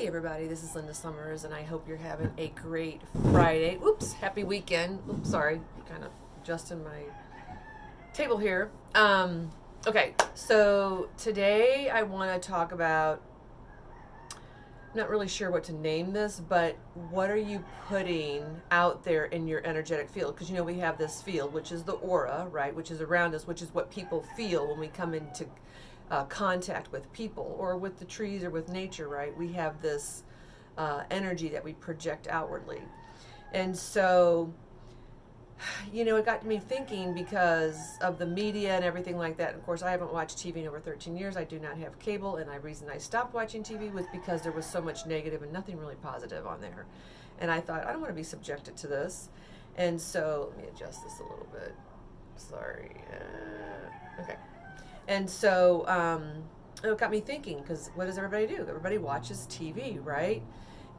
Hey everybody, this is Linda Summers, and I hope you're having a great Friday. Oops, happy weekend. Oops, sorry, kind of adjusting my table here. Okay, so today I want to talk about, I'm not really sure what to name this, but what are you putting out there in your energetic field? Because we have this field, which is the aura, right, which is around us, which is what people feel when we come into contact with people or with the trees or with nature, right? We have this energy that we project outwardly. And so, it got me thinking because of the media and everything like that. And of course, I haven't watched TV in over 13 years. I do not have cable. And the reason I stopped watching TV was because there was so much negative and nothing really positive on there. And I thought, I don't want to be subjected to this. And so, let me adjust this a little bit. Sorry. Okay. And so it got me thinking, because what does everybody do? Everybody watches TV, right?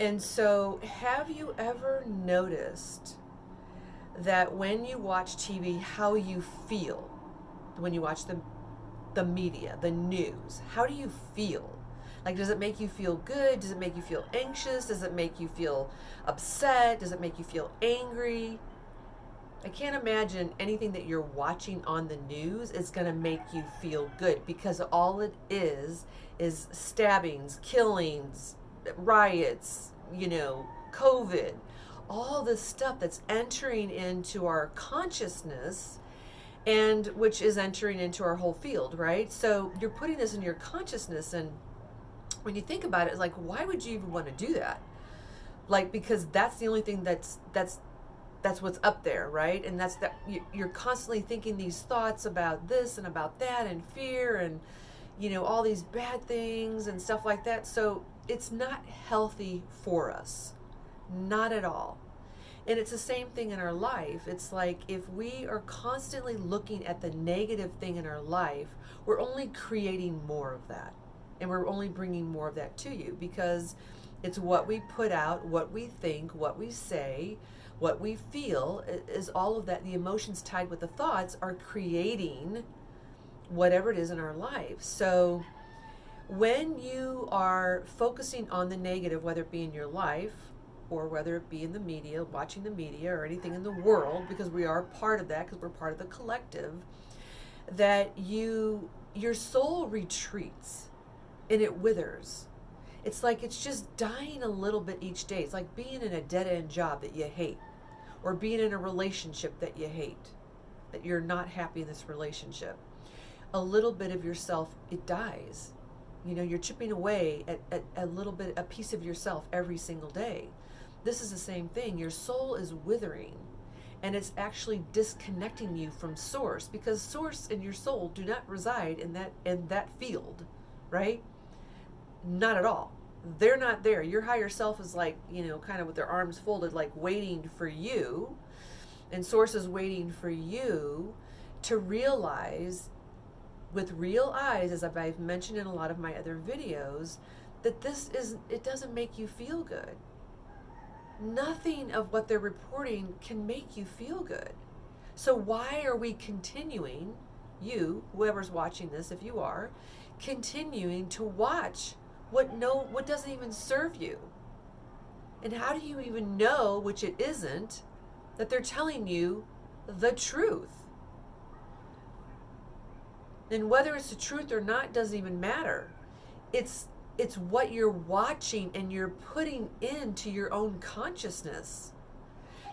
And so have you ever noticed that when you watch TV, how you feel when you watch the media, the news? How do you feel? Like, does it make you feel good? Does it make you feel anxious? Does it make you feel upset? Does it make you feel angry? I can't imagine anything that you're watching on the news is going to make you feel good, because all it is stabbings, killings, riots, COVID, all this stuff that's entering into our consciousness, and which is entering into our whole field, right? So you're putting this in your consciousness, and when you think about it, it's like, why would you even want to do that? Like, because that's the only thing that's what's up there, right? And that's that you're constantly thinking these thoughts about this and about that, and fear, and all these bad things and stuff like that. So it's not healthy for us, not at all. And it's the same thing in our life. It's like, if we are constantly looking at the negative thing in our life, we're only creating more of that, and we're only bringing more of that to you, because it's what we put out, what we think, what we say, what we feel, is all of that. The emotions tied with the thoughts are creating whatever it is in our life. So when you are focusing on the negative, whether it be in your life or whether it be in the media, watching the media, or anything in the world, because we are part of that, because we're part of the collective, that your soul retreats and it withers. It's like it's just dying a little bit each day. It's like being in a dead-end job that you hate, or being in a relationship that you hate, that you're not happy in this relationship. A little bit of yourself, it dies. You're chipping away at a little bit, a piece of yourself every single day. This is the same thing. Your soul is withering, and it's actually disconnecting you from source, because source and your soul do not reside in that field, right? Not at all. They're not there. Your higher self is like, kind of with their arms folded, like waiting for you. And source is waiting for you to realize with real eyes, as I've mentioned in a lot of my other videos, that it doesn't make you feel good. Nothing of what they're reporting can make you feel good. So why are we continuing, whoever's watching this, if you are, continuing to watch what doesn't even serve you? And how do you even know, which it isn't, that they're telling you the truth? And whether it's the truth or not doesn't even matter. It's what you're watching and you're putting into your own consciousness.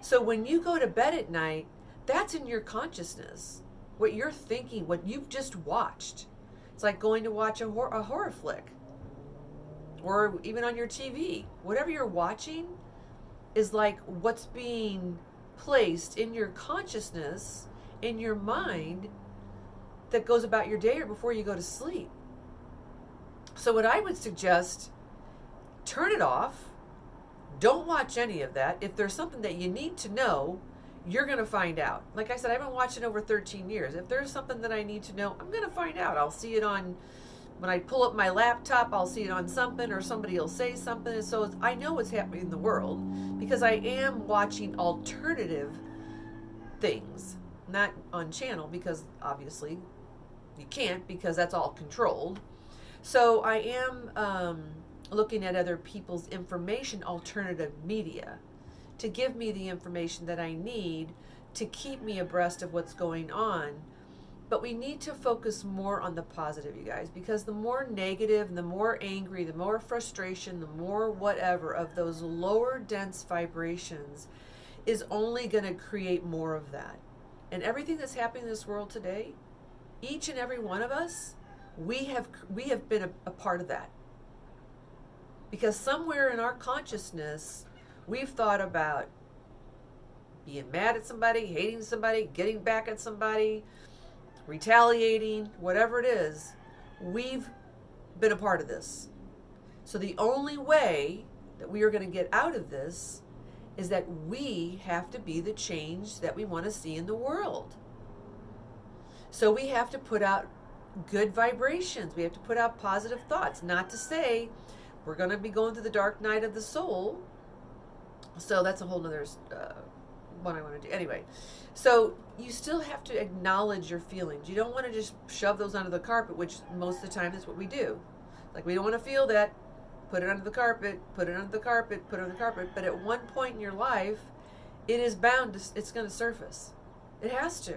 So when you go to bed at night, that's in your consciousness. What you're thinking, what you've just watched. It's like going to watch a horror flick, or even on your TV. Whatever you're watching is like what's being placed in your consciousness, in your mind, that goes about your day or before you go to sleep. So what I would suggest, turn it off. Don't watch any of that. If there's something that you need to know, you're going to find out. Like I said, I've been watching over 13 years. If there's something that I need to know, I'm going to find out. I'll see it on, when I pull up my laptop, I'll see it on something, or somebody will say something. And so I know what's happening in the world, because I am watching alternative things, not on channel, because obviously you can't, because that's all controlled. So I am looking at other people's information, alternative media, to give me the information that I need to keep me abreast of what's going on. But we need to focus more on the positive, you guys, because the more negative, the more angry, the more frustration, the more whatever of those lower dense vibrations is only going to create more of that. And everything that's happening in this world today, each and every one of us, we have been a part of that. Because somewhere in our consciousness, we've thought about being mad at somebody, hating somebody, getting back at somebody, retaliating, whatever it is. We've been a part of this. So the only way that we are going to get out of this is that we have to be the change that we want to see in the world. So we have to put out good vibrations. We have to put out positive thoughts. Not to say we're going to be going through the dark night of the soul. So that's a whole nother one I want to do. Anyway, so you still have to acknowledge your feelings. You don't want to just shove those under the carpet, which most of the time is what we do. Like, we don't want to feel that. Put it under the carpet, put it under the carpet, put it under the carpet. But at one point in your life, it is bound to, it's going to surface. It has to.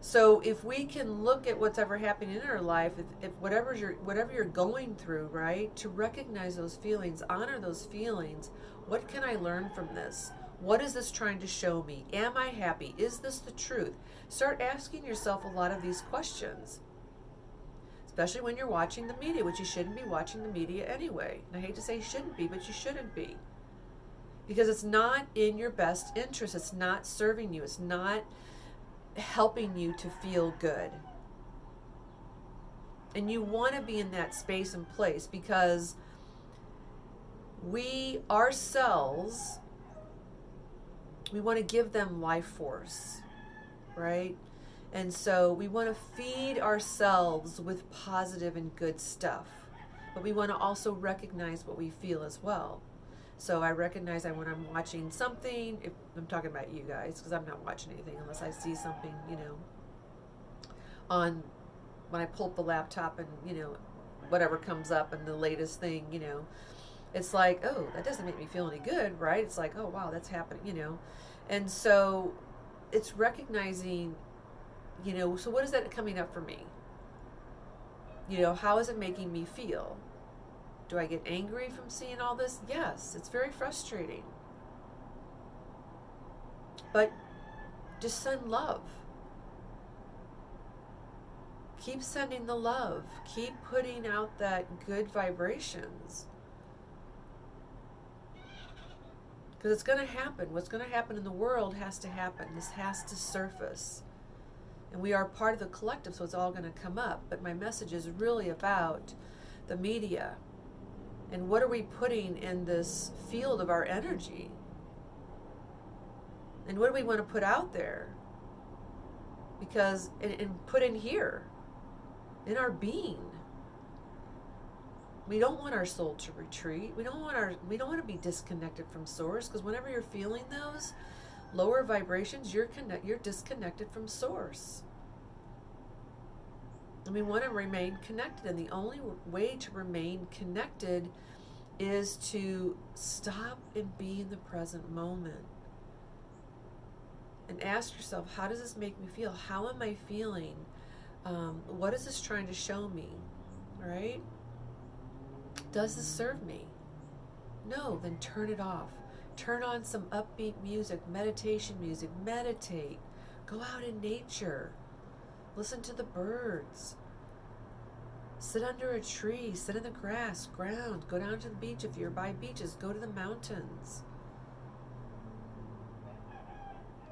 So if we can look at what's ever happening in our life, if whatever you're going through, right, to recognize those feelings, honor those feelings. What can I learn from this? What is this trying to show me? Am I happy? Is this the truth? Start asking yourself a lot of these questions. Especially when you're watching the media, which you shouldn't be watching the media anyway. And I hate to say shouldn't be, but you shouldn't be. Because it's not in your best interest. It's not serving you. It's not helping you to feel good. And you want to be in that space and place because we ourselves, we want to give them life force, right? And so we want to feed ourselves with positive and good stuff. But we want to also recognize what we feel as well. So I recognize that when I'm watching something, if I'm talking about you guys, because I'm not watching anything unless I see something, on when I pull up the laptop and, whatever comes up and the latest thing, it's like, oh, that doesn't make me feel any good, right? It's like, oh, wow, that's happening, And so it's recognizing, so what is that coming up for me? How is it making me feel? Do I get angry from seeing all this? Yes, it's very frustrating. But just send love. Keep sending the love. Keep putting out that good vibrations. Because it's going to happen. What's going to happen in the world has to happen. This has to surface. And we are part of the collective, so it's all going to come up. But my message is really about the media. And what are we putting in this field of our energy? And what do we want to put out there? Because, and put in here, in our being. We don't want our soul to retreat. We don't want to be disconnected from source, because whenever you're feeling those lower vibrations, you're disconnected from source. And we want to remain connected, and the only way to remain connected is to stop and be in the present moment. And ask yourself, how does this make me feel? How am I feeling? What is this trying to show me? Right? Does this serve me? No, then turn it off. Turn on some upbeat music, meditation music. Meditate. Go out in nature. Listen to the birds. Sit under a tree. Sit in the grass, ground. Go down to the beach if you're by beaches. Go to the mountains.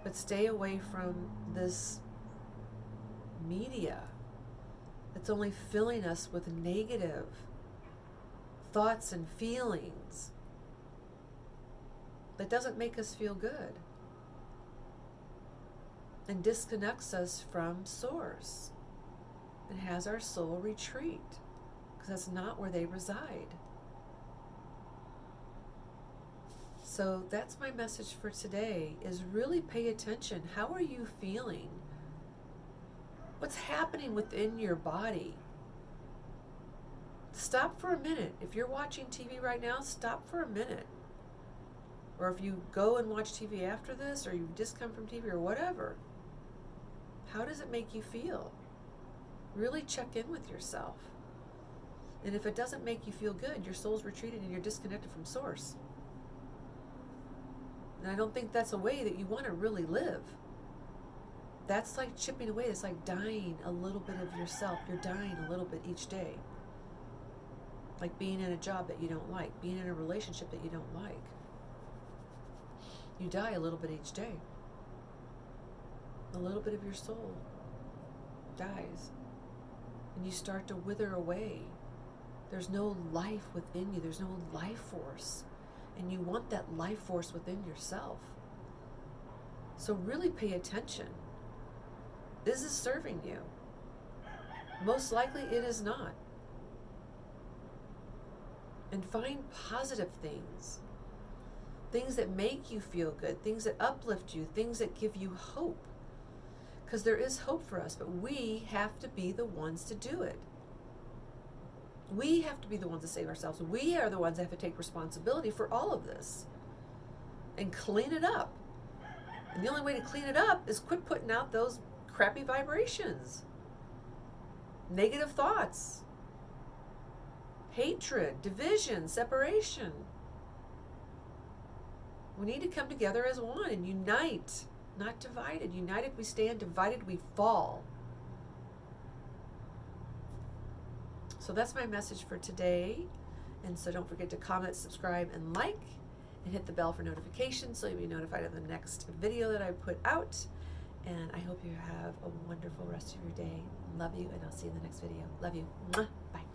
But stay away from this media that's only filling us with negative thoughts and feelings that doesn't make us feel good and disconnects us from source and has our soul retreat, because that's not where they reside. So that's my message for today, is really pay attention. How are you feeling? What's happening within your body? Stop for a minute. If you're watching TV right now, stop for a minute. Or if you go and watch TV after this, or you've just come from TV or whatever, how does it make you feel? Really check in with yourself. And if it doesn't make you feel good, your soul's retreated and you're disconnected from source. And I don't think that's a way that you want to really live. That's like chipping away. It's like dying a little bit of yourself. You're dying a little bit each day. Like being in a job that you don't like, being in a relationship that you don't like. You die a little bit each day. A little bit of your soul dies. And you start to wither away. There's no life within you. There's no life force. And you want that life force within yourself. So really pay attention. Is this serving you? Most likely it is not. And find positive things. Things that make you feel good. Things that uplift you. Things that give you hope. Because there is hope for us, but we have to be the ones to do it. We have to be the ones to save ourselves. We are the ones that have to take responsibility for all of this and clean it up. And the only way to clean it up is quit putting out those crappy vibrations, negative thoughts, hatred, division, separation. We need to come together as one and unite, not divided. United we stand, divided we fall. So that's my message for today. And so don't forget to comment, subscribe, and like, and hit the bell for notifications so you'll be notified of the next video that I put out. And I hope you have a wonderful rest of your day. Love you, and I'll see you in the next video. Love you. Mwah. Bye.